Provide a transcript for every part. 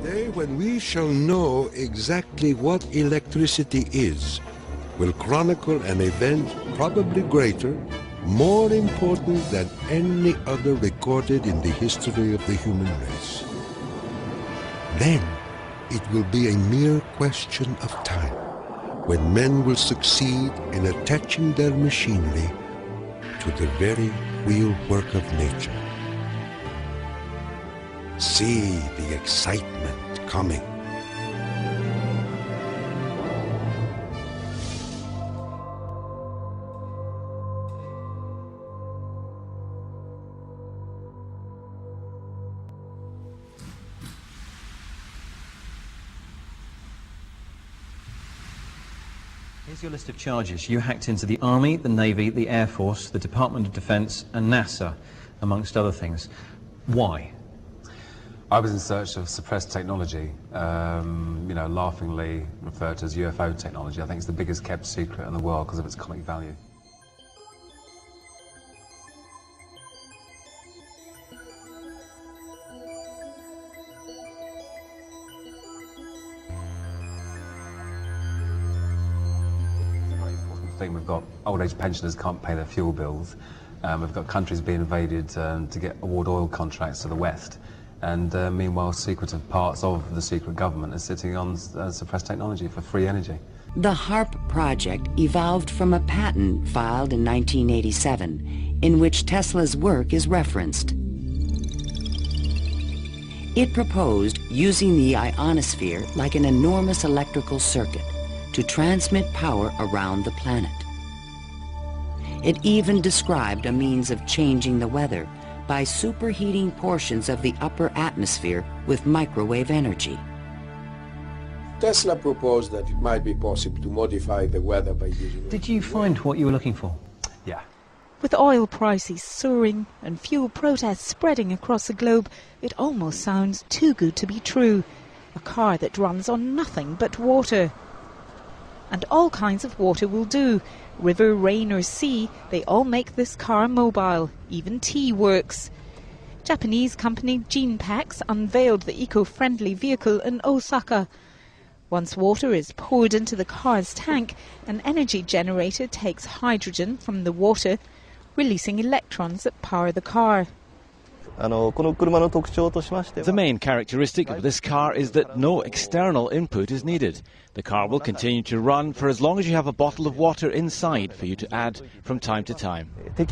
day when we shall know exactly what electricity is will chronicle an event probably greater, more important than any other recorded in the history of the human race. Then it will be a mere question of time when men will succeed in attaching their machinery to the very wheelwork of nature. See the excitement coming. Here's your list of charges. You hacked into the Army, the Navy, the Air Force, the Department of Defense, and NASA, amongst other things. Why? I was in search of suppressed technology, laughingly referred to as UFO technology. I think it's the biggest kept secret in the world because of its comic value. We've got old age pensioners can't pay their fuel bills. We've got countries being invaded to get award oil contracts to the West. And meanwhile, secretive parts of the secret government are sitting on suppressed technology for free energy. The HARP project evolved from a patent filed in 1987 in which Tesla's work is referenced. It proposed using the ionosphere like an enormous electrical circuit to transmit power around the planet. It even described a means of changing the weather by superheating portions of the upper atmosphere with microwave energy. Tesla proposed that it might be possible to modify the weather by using... Did you find what you were looking for? Yeah. With oil prices soaring and fuel protests spreading across the globe, it almost sounds too good to be true. A car that runs on nothing but water. And all kinds of water will do. River, rain or sea, they all make this car mobile. Even tea works. Japanese company Genpax unveiled the eco-friendly vehicle in Osaka. Once water is poured into the car's tank, an energy generator takes hydrogen from the water, releasing electrons that power the car. The main characteristic of this car is that no external input is needed. The car will continue to run for as long as you have a bottle of water inside for you to add from time to time. There's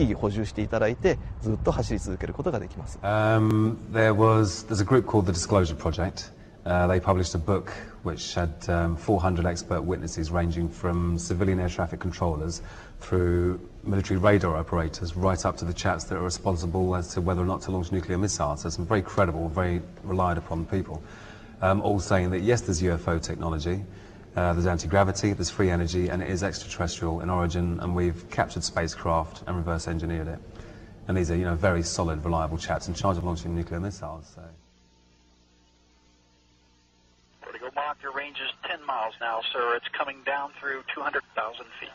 a group called the Disclosure Project. They published a book which had 400 expert witnesses ranging from civilian air traffic controllers through military radar operators right up to the chaps that are responsible as to whether or not to launch nuclear missiles. So some very credible, very relied upon people, all saying that yes, there's UFO technology, there's anti-gravity, there's free energy, and it is extraterrestrial in origin, and we've captured spacecraft and reverse engineered it. And these are, very solid, reliable chaps in charge of launching nuclear missiles. So. Mach, your range is 10 miles now, sir. It's coming down through 200,000 feet.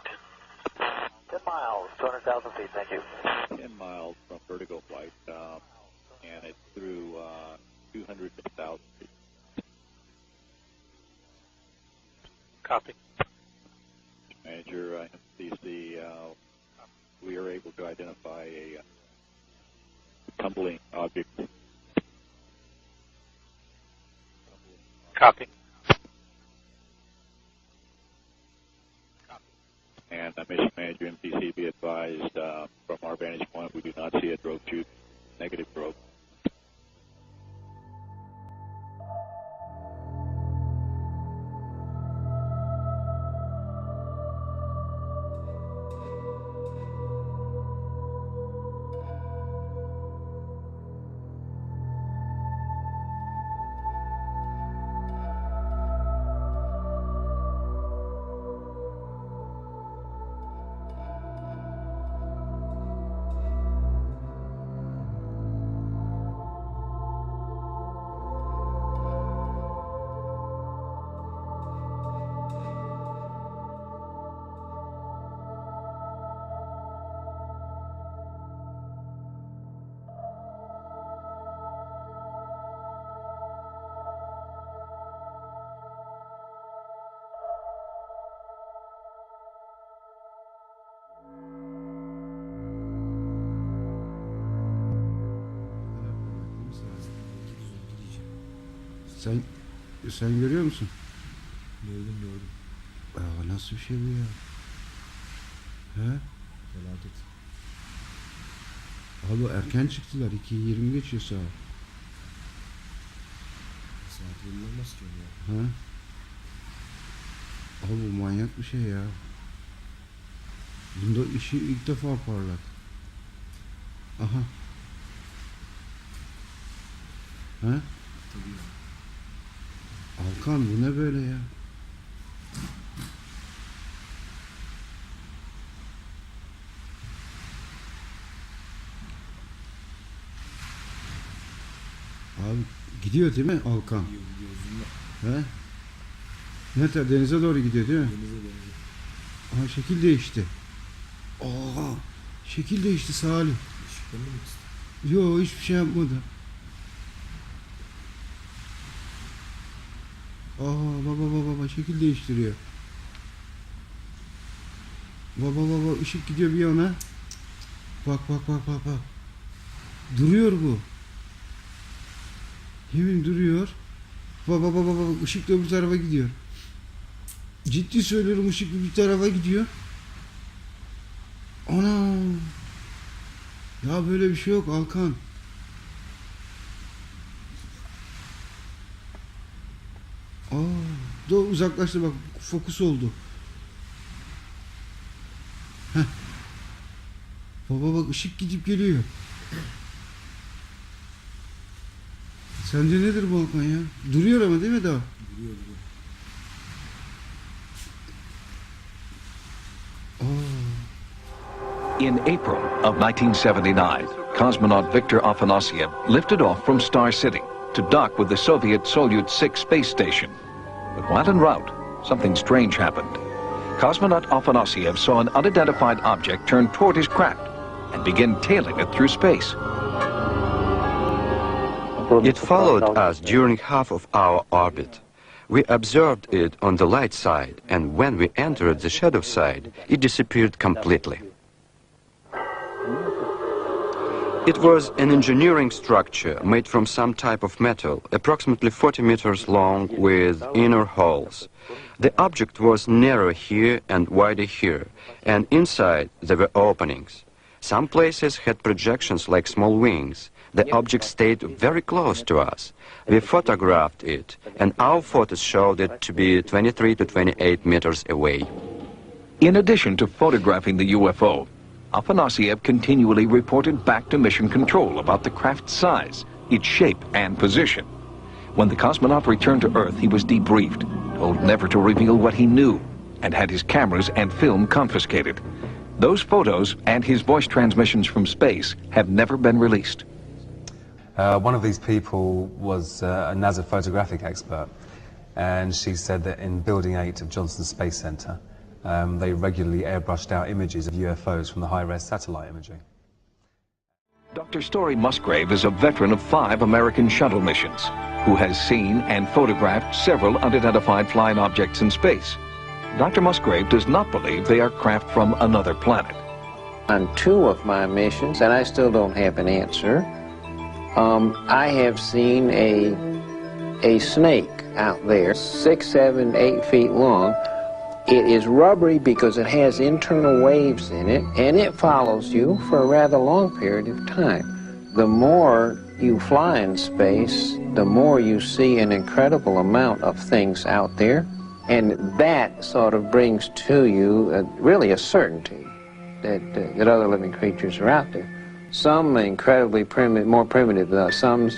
10 miles, 200,000 feet, thank you. 10 miles from vertical flight, and it's through 200,000 feet. Copy. Manager, MCC, we are able to identify a tumbling object. Copy. And Mission Manager, MCC, be advised, from our vantage point, we do not see a drogue chute, negative drogue. Sen görüyor musun? Gördüm. Aa, nasıl bir şey bu ya? He? Felaket. Abi erken çıktılar. 2:20 geçiyor saat. Saat belli olmaz ki ya. Ha? Abi bu manyak bir şey ya. Bunda ışığı ilk defa parlak. Aha. Ha? Tabii. Alkan bu ne böyle ya? Abi gidiyor değil mi Alkan? Gidiyor. He? Nerede? Denize doğru gidiyor değil mi? Denize. Aha şekil değişti. Aa, şekil değişti Salih. Işıklarını mı kıstı? Yo, hiçbir şey yapmadı. Baba şekil değiştiriyor. Baba ışık gidiyor bir yana. Bak. Duruyor bu. Yemin duruyor. Baba ışık da öbür tarafa gidiyor. Ciddi söylüyorum, ışık bir tarafa gidiyor. Ana. Ya böyle bir şey yok Alkan. Uzaklaştı bak, fokus oldu. Heh. Baba ışık gidip geliyor. Sence nedir bu Alkan ya? Duruyor ama değil mi daha? Duruyor. In April of 1979, cosmonaut Viktor Afanasyev lifted off from Star City to dock with the Soviet Soyuz 6 space station. But while en route, something strange happened. Cosmonaut Afanasyev saw an unidentified object turn toward his craft and begin tailing it through space. It followed us during half of our orbit. We observed it on the light side, and when we entered the shadow side, it disappeared completely. It was an engineering structure made from some type of metal, approximately 40 meters long with inner holes. The object was narrow here and wider here, and inside there were openings. Some places had projections like small wings. The object stayed very close to us. We photographed it, and our photos showed it to be 23 to 28 meters away. In addition to photographing the UFO, Afanasyev continually reported back to Mission Control about the craft's size, its shape, and position. When the cosmonaut returned to Earth, he was debriefed, told never to reveal what he knew, and had his cameras and film confiscated. Those photos and his voice transmissions from space have never been released. One of these people was a NASA photographic expert, and she said that in Building 8 of Johnson Space Center, they regularly airbrushed out images of UFOs from the high-res satellite imaging. Dr. Story Musgrave is a veteran of 5 American shuttle missions, who has seen and photographed several unidentified flying objects in space. Dr. Musgrave does not believe they are craft from another planet. On 2 of my missions, and I still don't have an answer, I have seen a snake out there, 6, 7, 8 feet long. It is rubbery because it has internal waves in it, and it follows you for a rather long period of time. The more you fly in space, the more you see an incredible amount of things out there, and that sort of brings to you really a certainty that other living creatures are out there. Some incredibly primitive, more primitive, some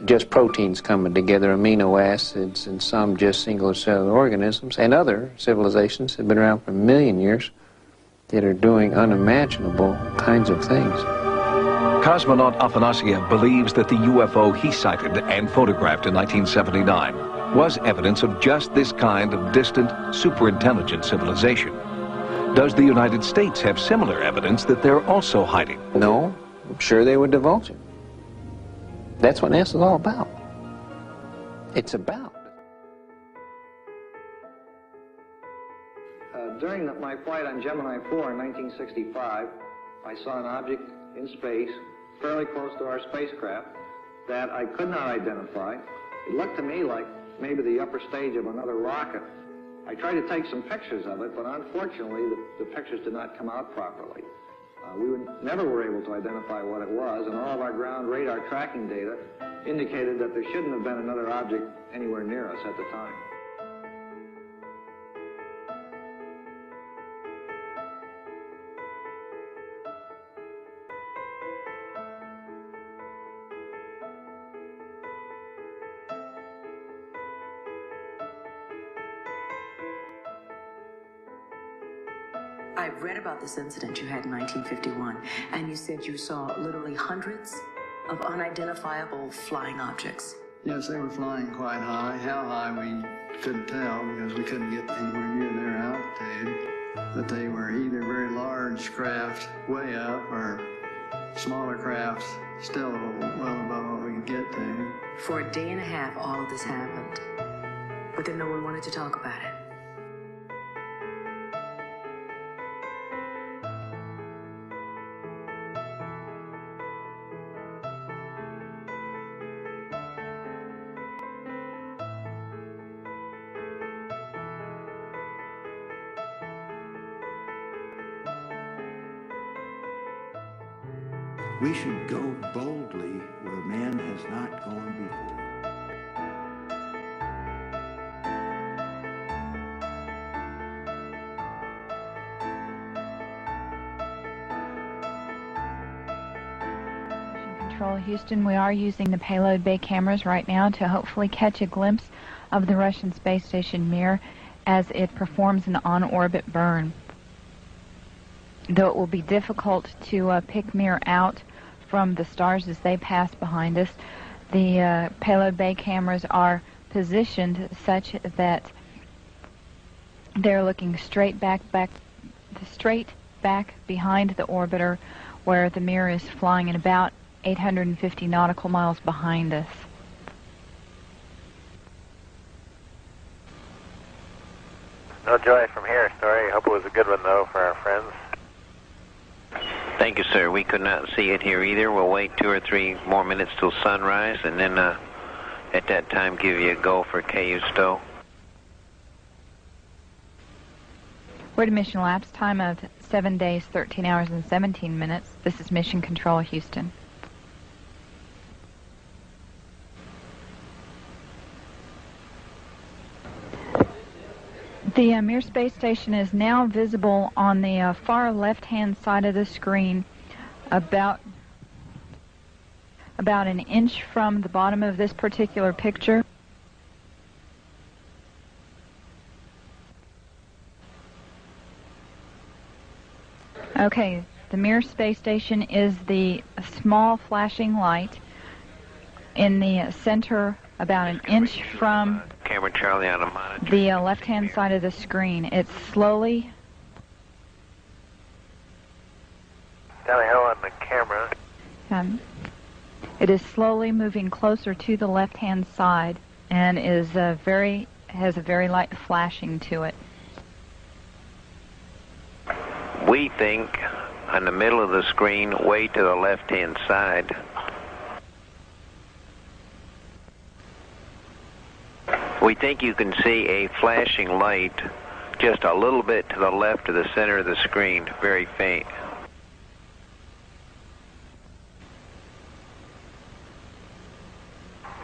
just proteins coming together, amino acids, and some just single cellular organisms, and other civilizations have been around for a million years that are doing unimaginable kinds of things. Cosmonaut Afanasyev believes that the UFO he sighted and photographed in 1979 was evidence of just this kind of distant, superintelligent civilization. Does the United States have similar evidence that they're also hiding? No, I'm sure they would divulge it. That's what NASA's all about. It's about. During my flight on Gemini 4 in 1965, I saw an object in space fairly close to our spacecraft that I could not identify. It looked to me like maybe the upper stage of another rocket. I tried to take some pictures of it, but unfortunately the pictures did not come out properly. We never were able to identify what it was, and all of our ground radar tracking data indicated that there shouldn't have been another object anywhere near us at the time. I read about this incident you had in 1951, and you said you saw literally hundreds of unidentifiable flying objects. Yes, they were flying quite high. How high we couldn't tell because we couldn't get anywhere near their altitude. But they were either very large craft way up or smaller crafts still well above what we could get to. For a day and a half, all of this happened, but then no one wanted to talk about it. We should go boldly where man has not gone before. Control Houston, we are using the payload bay cameras right now to hopefully catch a glimpse of the Russian space station Mir as it performs an on-orbit burn. Though it will be difficult to pick Mir out from the stars as they pass behind us, the payload bay cameras are positioned such that they're looking straight back behind the orbiter, where the Mir is flying at about 850 nautical miles behind us. No joy from here, Story. Hope it was a good one, though, for our friends. Thank you, sir. We could not see it here either. We'll wait 2 or 3 more minutes till sunrise, and then at that time give you a go for KU stow. We're at a mission elapsed time of 7 days, 13 hours, and 17 minutes. This is Mission Control Houston. The Mir space station is now visible on the far left-hand side of the screen, about an inch from the bottom of this particular picture. Okay, the Mir space station is the small flashing light in the center, about an inch from Camera Charlie on a monitor. The left-hand side of the screen. It's slowly... Tally ho on the camera. It is slowly moving closer to the left-hand side and is has a very light flashing to it. We think on the middle of the screen, way to the left-hand side. We think you can see a flashing light just a little bit to the left of the center of the screen, very faint.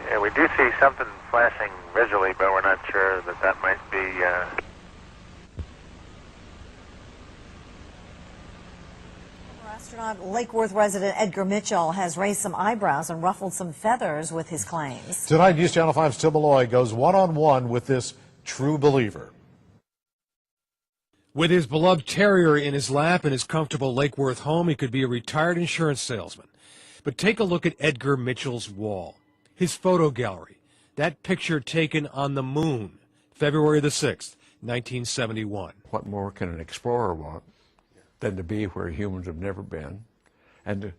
Yeah, we do see something flashing visually, but we're not sure that might be... Astronaut Lake Worth resident Edgar Mitchell has raised some eyebrows and ruffled some feathers with his claims. Tonight, News Channel 5's Tim Malloy goes one-on-one with this true believer. With his beloved terrier in his lap in his comfortable Lake Worth home, he could be a retired insurance salesman. But take a look at Edgar Mitchell's wall, his photo gallery, that picture taken on the moon, February the 6th, 1971. What more can an explorer want than to be where humans have never been and to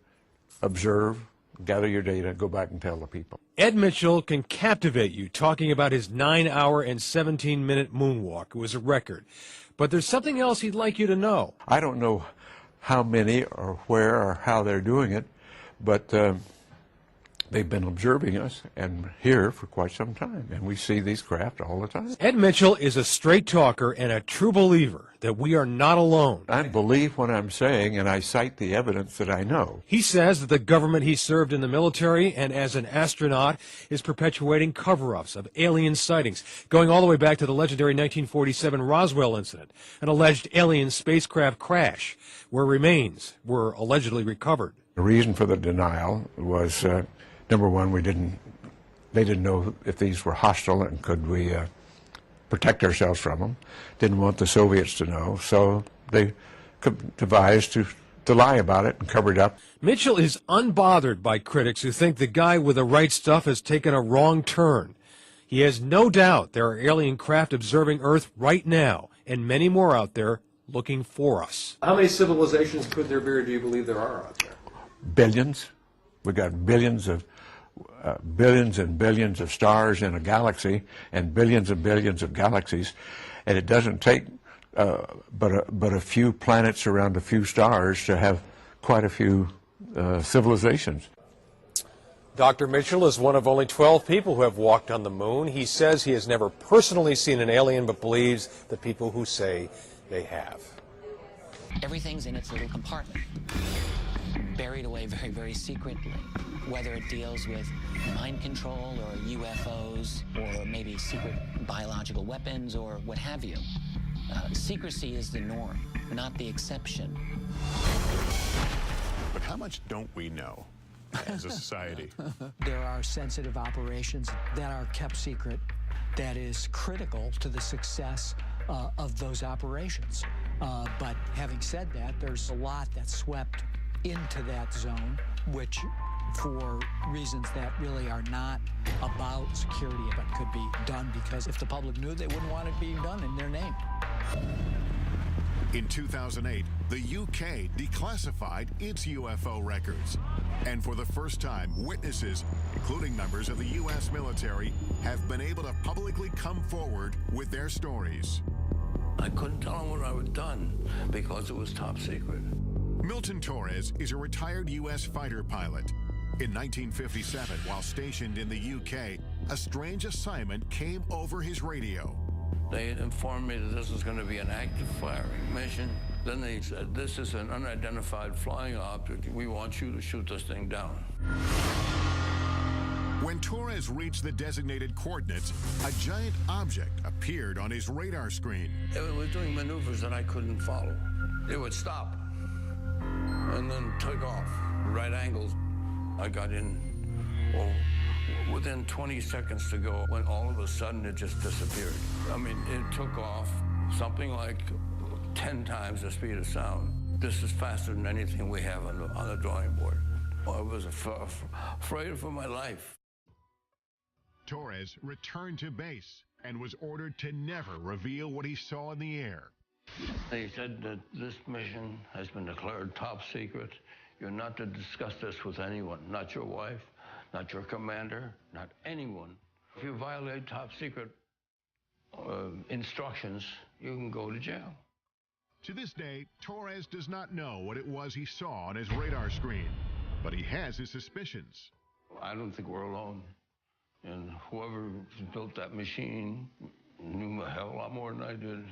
observe, gather your data, go back and tell the people. Ed Mitchell can captivate you talking about his 9-hour and 17-minute moonwalk. It was a record. But there's something else he'd like you to know. I don't know how many or where or how they're doing it, but They've been observing us and here for quite some time, and we see these craft all the time. Ed Mitchell is a straight talker and a true believer that we are not alone. I believe what I'm saying, and I cite the evidence that I know. He says that the government he served in the military and as an astronaut is perpetuating cover-ups of alien sightings, going all the way back to the legendary 1947 Roswell incident, an alleged alien spacecraft crash where remains were allegedly recovered. The reason for the denial was, number one, they didn't know if these were hostile and could we protect ourselves from them. Didn't want the Soviets to know, so they devised to lie about it and cover it up. Mitchell is unbothered by critics who think the guy with the right stuff has taken a wrong turn. He has no doubt there are alien craft observing Earth right now, and many more out there looking for us. How many civilizations could there be, or do you believe there are out there? Billions. We've got billions and billions of stars in a galaxy, and billions of galaxies, and it doesn't take but a few planets around a few stars to have quite a few civilizations. Dr. Mitchell is one of only 12 people who have walked on the moon. He says he has never personally seen an alien, but believes the people who say they have. Everything's in its little compartment, buried away very, very secretly, whether it deals with mind control or UFOs or maybe secret biological weapons or what have you. Secrecy is the norm, not the exception. But how much don't we know as a society? There are sensitive operations that are kept secret that is critical to the success of those operations. But having said that, there's a lot that's swept into that zone, which for reasons that really are not about security, but could be done because if the public knew, they wouldn't want it being done in their name. In 2008, the UK declassified its UFO records. And for the first time, witnesses, including members of the U.S. military, have been able to publicly come forward with their stories. I couldn't tell them what I had done because it was top secret. Milton Torres is a retired U.S. fighter pilot. In 1957, while stationed in the UK, a strange assignment came over his radio. They had informed me that this was going to be an active firing mission. Then they said, this is an unidentified flying object. We want you to shoot this thing down. When Torres reached the designated coordinates, a giant object appeared on his radar screen. It was doing maneuvers that I couldn't follow. It would stop and then take off. Right angles. I got in, within 20 seconds to go, when all of a sudden it just disappeared. I mean, it took off something like 10 times the speed of sound. This is faster than anything we have on the drawing board. I was afraid for my life. Torres returned to base and was ordered to never reveal what he saw in the air. They said that this mission has been declared top secret. You're not to discuss this with anyone, not your wife, not your commander, not anyone. If you violate top secret instructions, you can go to jail. To this day, Torres does not know what it was he saw on his radar screen, but he has his suspicions. I don't think we're alone. And whoever built that machine knew a hell of a lot more than I did.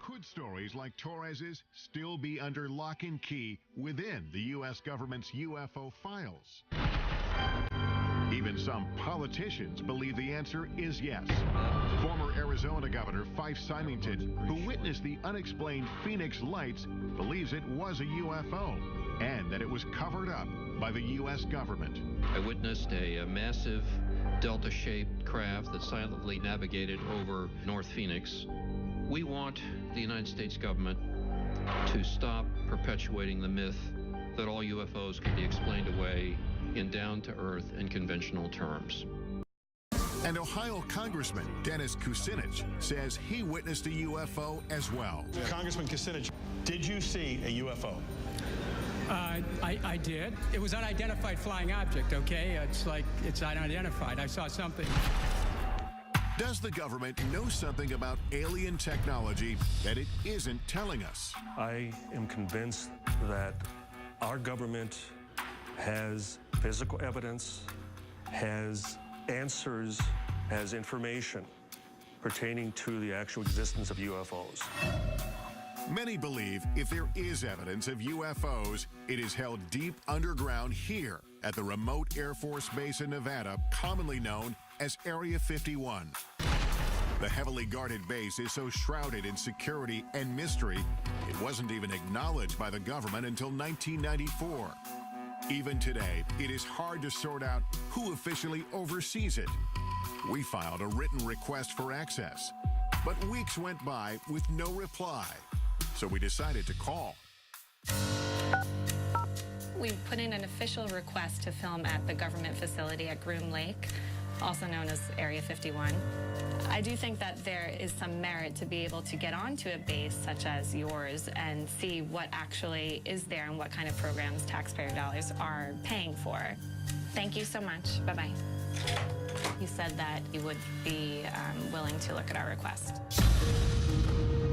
Could stories like Torres's still be under lock and key within the U.S. government's UFO files? Even some politicians believe the answer is yes. Former Arizona Governor Fife Symington, who witnessed the unexplained Phoenix lights, believes it was a UFO and that it was covered up by the U.S. government. I witnessed a massive delta-shaped craft that silently navigated over North Phoenix. We want the United States government to stop perpetuating the myth that all UFOs can be explained away in down-to-earth and conventional terms. And Ohio Congressman Dennis Kucinich says he witnessed a UFO as well. Congressman Kucinich, did you see a UFO? I did. It was unidentified flying object, okay? It's like, it's unidentified. I saw something. Does the government know something about alien technology that it isn't telling us? I am convinced that our government has physical evidence, has answers, has information pertaining to the actual existence of UFOs. Many believe if there is evidence of UFOs, it is held deep underground here at the remote Air Force Base in Nevada, commonly known as Area 51. The heavily guarded base is so shrouded in security and mystery, it wasn't even acknowledged by the government until 1994. Even today, it is hard to sort out who officially oversees it. We filed a written request for access, but weeks went by with no reply. So we decided to call. We put in an official request to film at the government facility at Groom Lake, also known as Area 51. I do think that there is some merit to be able to get onto a base such as yours and see what actually is there and what kind of programs taxpayer dollars are paying for. Thank you so much. Bye-bye. You said that you would be willing to look at our request.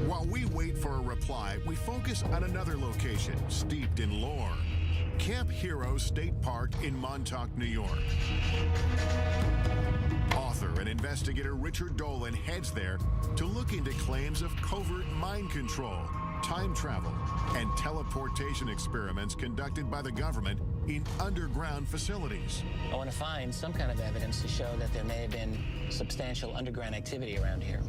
While we wait for a reply, we focus on another location steeped in lore. Camp Hero State Park in Montauk, New York. Author and investigator Richard Dolan heads there to look into claims of covert mind control, time travel, and teleportation experiments conducted by the government in underground facilities. I want to find some kind of evidence to show that there may have been substantial underground activity around here.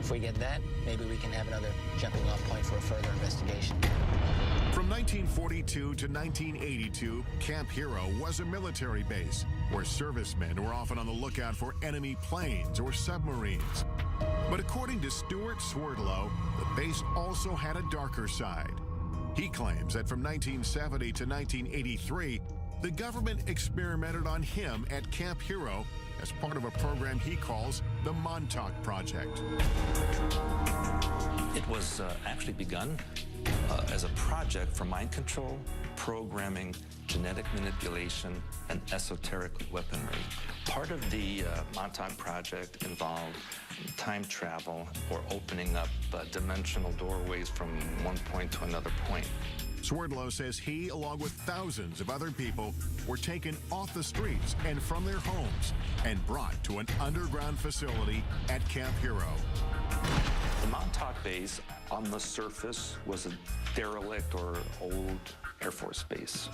If we get that, maybe we can have another jumping off point for a further investigation. From 1942 to 1982, Camp Hero was a military base where servicemen were often on the lookout for enemy planes or submarines. But according to Stuart Swerdlow, the base also had a darker side. He claims that from 1970 to 1983, the government experimented on him at Camp Hero as part of a program he calls the Montauk Project. It was actually begun as a project for mind control, programming, genetic manipulation, and esoteric weaponry. Part of the Montauk Project involved time travel or opening up dimensional doorways from one point to another point. Swerdlow says he, along with thousands of other people, were taken off the streets and from their homes and brought to an underground facility at Camp Hero. The Montauk base on the surface was a derelict or old Air Force base.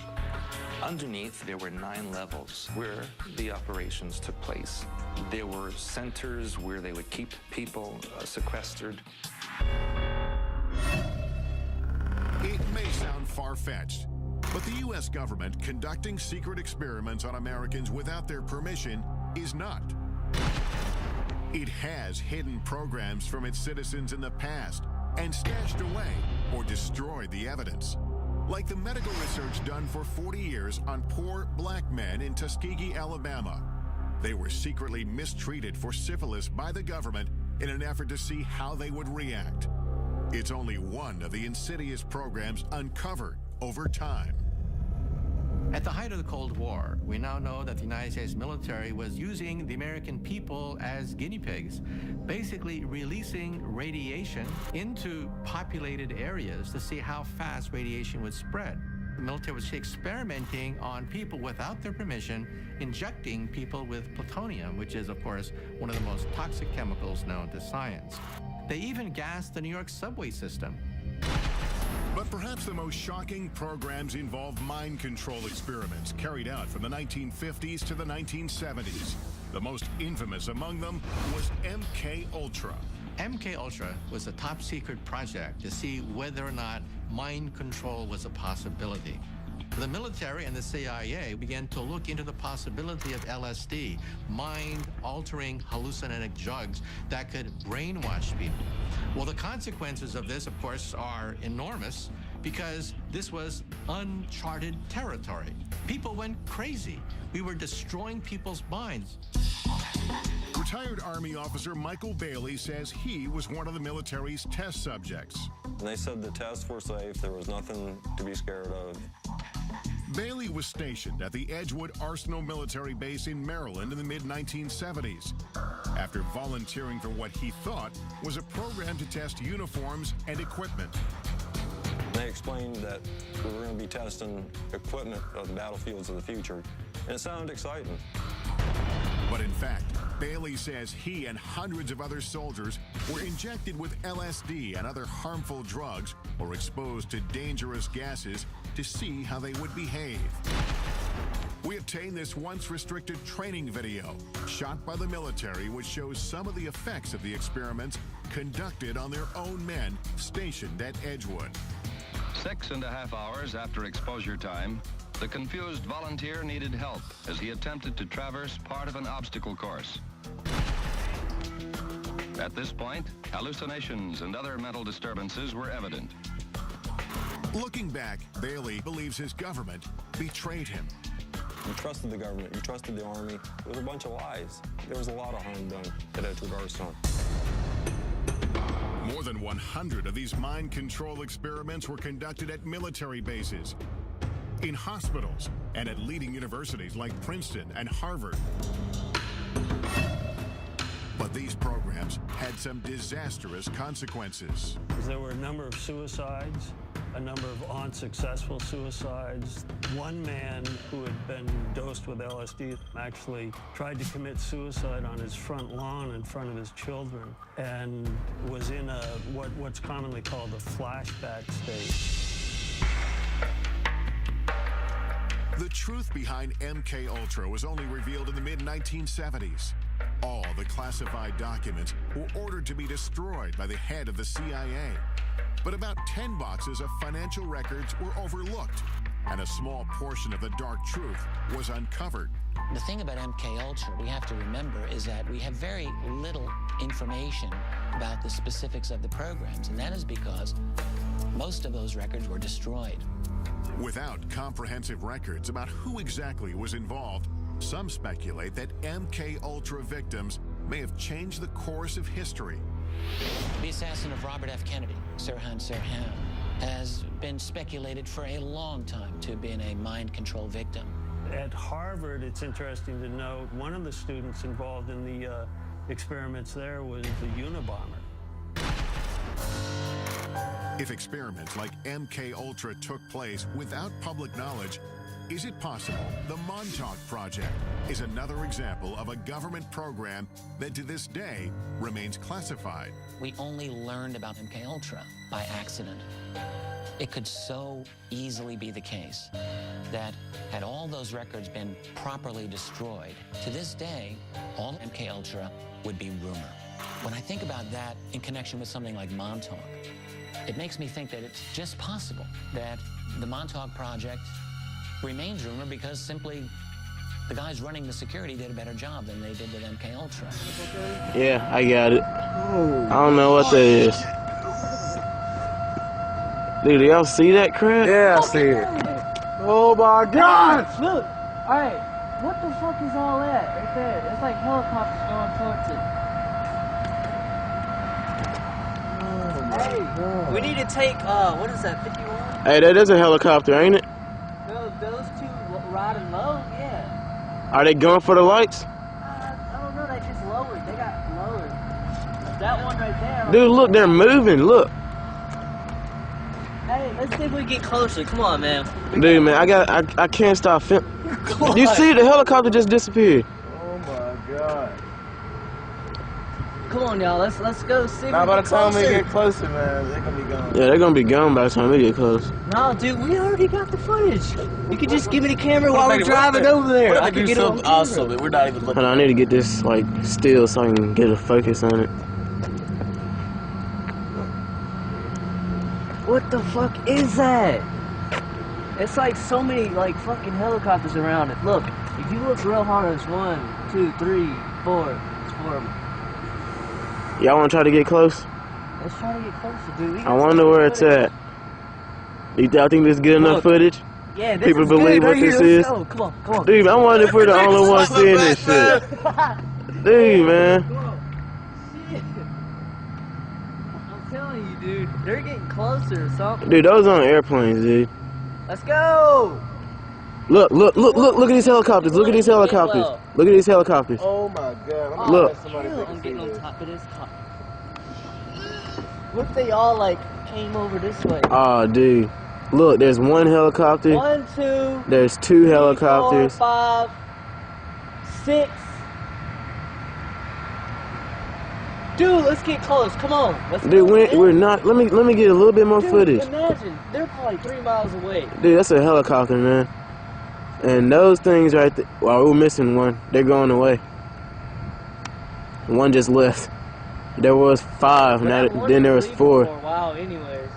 Underneath, there were 9 levels where the operations took place. There were centers where they would keep people sequestered. It may sound far-fetched, but the U.S. government conducting secret experiments on Americans without their permission is not. It has hidden programs from its citizens in the past and stashed away or destroyed the evidence. Like the medical research done for 40 years on poor black men in Tuskegee, Alabama. They were secretly mistreated for syphilis by the government in an effort to see how they would react. It's only one of the insidious programs uncovered over time. At the height of the Cold War, we now know that the United States military was using the American people as guinea pigs, basically releasing radiation into populated areas to see how fast radiation would spread. The military was experimenting on people without their permission, injecting people with plutonium, which is, of course, one of the most toxic chemicals known to science. They even gassed the New York subway system. But perhaps the most shocking programs involve mind control experiments carried out from the 1950s to the 1970s. The most infamous among them was MK Ultra. MK Ultra was a top secret project to see whether or not mind control was a possibility. The military and the CIA began to look into the possibility of LSD, mind-altering hallucinogenic drugs that could brainwash people. Well, the consequences of this, of course, are enormous because this was uncharted territory. People went crazy. We were destroying people's minds. Retired Army officer Michael Bailey says he was one of the military's test subjects. They said the tests were safe. There was nothing to be scared of. Bailey was stationed at the Edgewood Arsenal military base in Maryland in the mid-1970s after volunteering for what he thought was a program to test uniforms and equipment. And they explained that we were going to be testing equipment of the battlefields of the future, and it sounded exciting. But in fact, Bailey says he and hundreds of other soldiers were injected with LSD and other harmful drugs or exposed to dangerous gases to see how they would behave. We obtained this once restricted training video shot by the military, which shows some of the effects of the experiments conducted on their own men stationed at Edgewood. 6.5 hours after exposure time, the confused volunteer needed help as he attempted to traverse part of an obstacle course. At this point, hallucinations and other mental disturbances were evident. Looking back, Bailey believes his government betrayed him. You trusted the government, you trusted the Army. It was a bunch of lies. There was a lot of harm done at Edgewood, Arkansas. More than 100 of these mind control experiments were conducted at military bases, in hospitals, and at leading universities like Princeton and Harvard. But these programs had some disastrous consequences. There were a number of suicides, a number of unsuccessful suicides. One man who had been dosed with LSD actually tried to commit suicide on his front lawn in front of his children and was in a what's commonly called a flashback state. The truth behind MK Ultra was only revealed in the mid-1970s. All the classified documents were ordered to be destroyed by the head of the CIA. But about 10 boxes of financial records were overlooked, and a small portion of the dark truth was uncovered. The thing about MK Ultra we have to remember is that we have very little information about the specifics of the programs, and that is because most of those records were destroyed. Without comprehensive records about who exactly was involved, some speculate that MK Ultra victims may have changed the course of history. The assassin of Robert F. Kennedy, Sirhan Sirhan, has been speculated for a long time to have been a mind control victim. At Harvard, it's interesting to note, one of the students involved in the experiments there was the Unabomber. If experiments like MK Ultra took place without public knowledge, is it possible the Montauk Project is another example of a government program that to this day remains classified? We only learned about MK Ultra by accident. It could so easily be the case that had all those records been properly destroyed, to this day, all MK Ultra would be rumor. When I think about that in connection with something like Montauk, it makes me think that it's just possible that the Montauk Project remains rumor because simply the guys running the security did a better job than they did with MK Ultra. Yeah, I got it. I don't know what that is. Dude, y'all see that crap? Yeah, I see it. Oh my God! Look! Alright, what the fuck is all that right there? It's like helicopters going towards it. Hey, we need to take, what is that, 51? Hey, that is a helicopter, ain't it? Those two riding low, yeah. Are they going for the lights? I don't know, they just lowered. They got lowered. That one right there. Dude, look, they're moving, look. Hey, let's see if we get closer. Come on, man. Dude, man, I can't stop filming. You see, the helicopter just disappeared. Oh my God. Come on, y'all. Let's go see. Now, by the time we get closer, man, they're gonna be gone. Yeah, they're gonna be gone by the time we get close. No, dude, we already got the footage. You could just give me the camera while we're driving over there. I can get something awesome, but we're not even looking. Hold on, I need to get this like still so I can get a focus on it. What the fuck is that? It's like so many like fucking helicopters around it. Look, if you look real hard, there's 1, 2, 3, 4. It's 4 of them. Y'all wanna try to get close? Let's try to get closer, dude. I wonder where it's at. Y'all think this is good enough footage? Yeah, this People is believe good what right this here. is? Let's go. Come on, come on. Dude, I wonder if we're the only ones seeing this shit. Dude, man. Shit. I'm telling you, dude. They're getting closer or something. Dude, those aren't airplanes, dude. Let's go. Look at these helicopters. Look at these helicopters. Look at these helicopters. Oh my God. Look. I'm getting on top of this car. What if they all like came over this way. Oh, dude. Look, there's one helicopter. 1, 2. There's 2 3, helicopters. 4, 5, 6. Dude, let's get close. Come on. Let's Dude, we're not. Let me get a little bit more footage. Imagine, they're probably 3 miles away. Dude, that's a helicopter, man. And those things right there. Well, we're missing one. They're going away. One just left. There was 5. Now, then there was 4. For a while, anyways.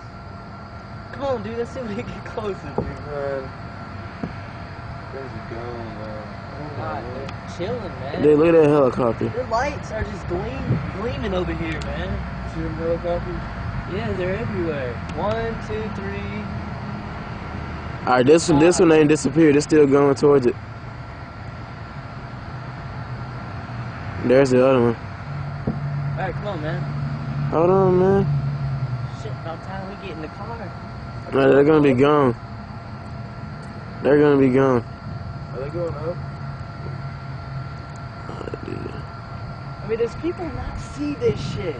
Come on, dude. Let's see if we can get closer, dude. Where's it going, man? God, they're chilling, man. Dude, look at that helicopter. Their lights are just gleaming over here, man. See them helicopters? Yeah, they're everywhere. 1, 2, 3. All right, this one ain't disappeared. It's still going towards it. There's the other one. All right, come on, man. Hold on, man. Shit, about time we get in the car. No, they're gonna be gone. They're gonna be gone. Are they going up? I mean, does people not see this shit?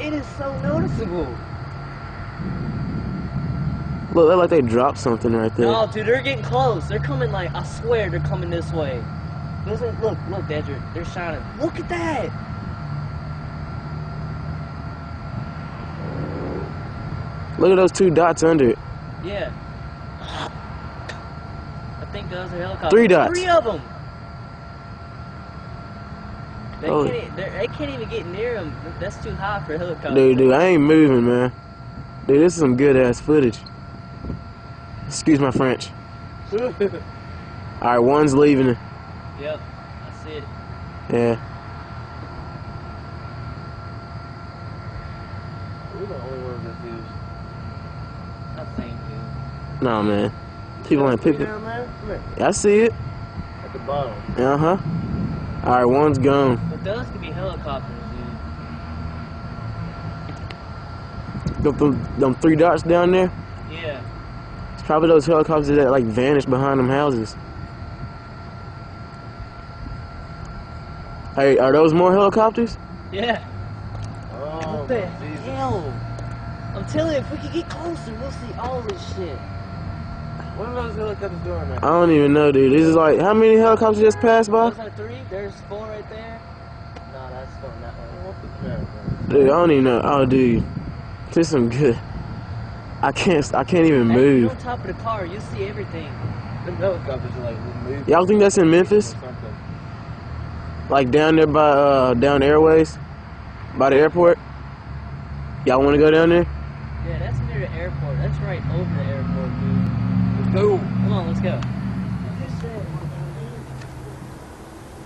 It is so noticeable. Look, they're like they dropped something right there. No, dude, they're getting close. They're coming like, I swear they're coming this way. Listen, look, Dedrick, they're shining. Look at that. Look at those 2 dots under it. Yeah. I think those are helicopters. 3 dots. 3 of them. They, Oh. they can't even get near them. That's too high for a helicopter. Dude, I ain't moving, man. Dude, this is some good ass footage. Excuse my French. Alright, one's leaving it. Yep, I see it. Yeah. We're the only ones that do. I think, dude. Nah, man. People ain't picking. Down there? Come here. I see it. At the bottom. Uh-huh. Alright, one's gone. But those could be helicopters, dude. Them 3 dots down there? Yeah. It's probably those helicopters that like vanished behind them houses. Hey, are those more helicopters? Yeah. Oh, What the Jesus. hell? I'm telling you, if we could get closer, we'll see all this shit. What are those helicopters doing there? I don't even know, dude. This is like, how many helicopters just passed by? Those are 3. There's 4 right there. No, that's going that way. What the crap, Dude, I don't even know. Oh, dude. This is some good. I can't even Hey, move. you're on top of the car, you'll see everything. Them helicopters are like moving. Y'all think that's in Memphis? Something. Like down there by, down Airways? By the airport? Y'all want to go down there? Yeah, that's near the airport. That's right over the airport, dude. Let's go. Come on, let's go.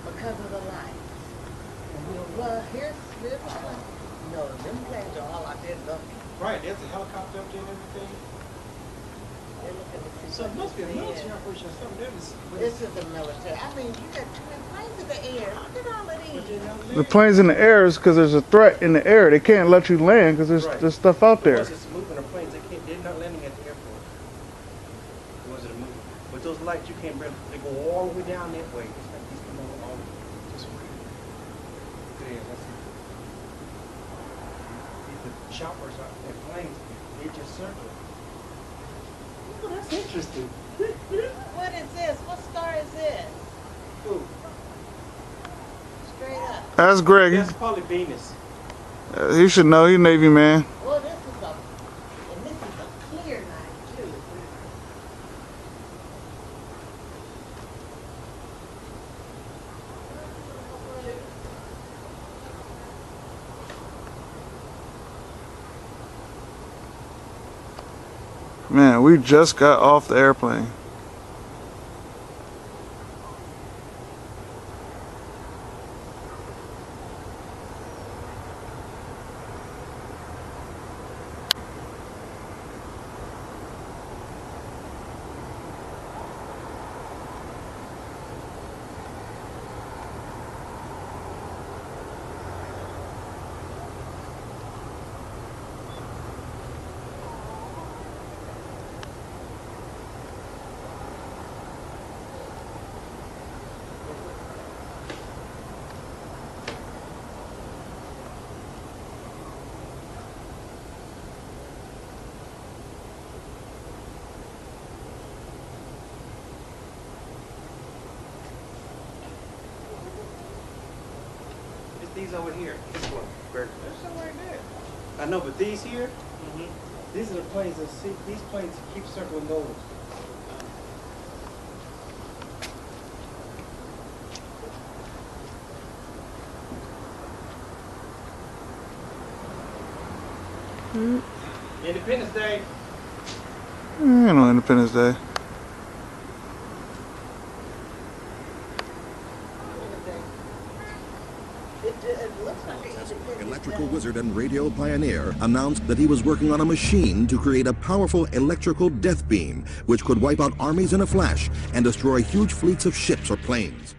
Because of the light. Well, here's the plane. No, them planes are all out there looking. Right, there's a helicopter up there and everything. They're looking to see So it must be a what this military operation or something. This is the military. I mean, you got 2 planes in the air. Look at all of these. The planes in the air is because there's a threat in the air. They can't let you land because there's stuff out there. Because it's moving the planes, they're not landing at the airport. Was it a movie? But those lights, you can't barely, they go all the way down that way. It's like these come all this way. Yeah, that's it. These are choppers out there, planes, they just circle. Oh, that's interesting. What is this? What star is this? Who? Straight up. That's Greg. That's probably Venus. He should know. He's a Navy man. Well, this is a clear night, too. Man, we just got off the airplane. these over here. This one, Bert. There's some right there. I know, but these here, these are the planes that see. These planes keep circling those. Independence Day. No Independence Day. Electrical wizard and radio pioneer announced that he was working on a machine to create a powerful electrical death beam which could wipe out armies in a flash and destroy huge fleets of ships or planes.